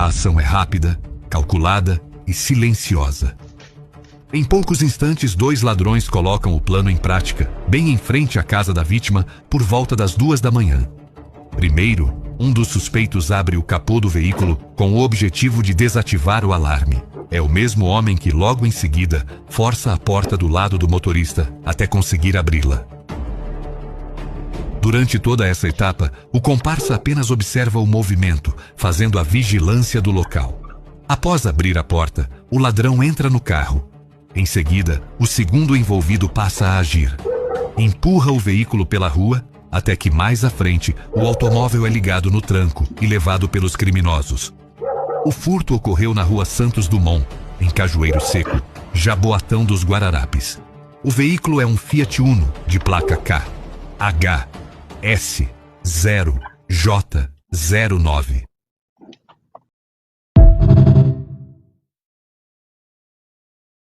A ação é rápida, calculada e silenciosa. Em poucos instantes, 2 ladrões colocam o plano em prática, bem em frente à casa da vítima, por volta das 2 da manhã. Primeiro, um dos suspeitos abre o capô do veículo com o objetivo de desativar o alarme. É o mesmo homem que, logo em seguida, força a porta do lado do motorista até conseguir abri-la. Durante toda essa etapa, o comparsa apenas observa o movimento, fazendo a vigilância do local. Após abrir a porta, o ladrão entra no carro. Em seguida, o segundo envolvido passa a agir. Empurra o veículo pela rua, até que mais à frente, o automóvel é ligado no tranco e levado pelos criminosos. O furto ocorreu na rua Santos Dumont, em Cajueiro Seco, Jaboatão dos Guararapes. O veículo é um Fiat Uno de placa KHS0J09.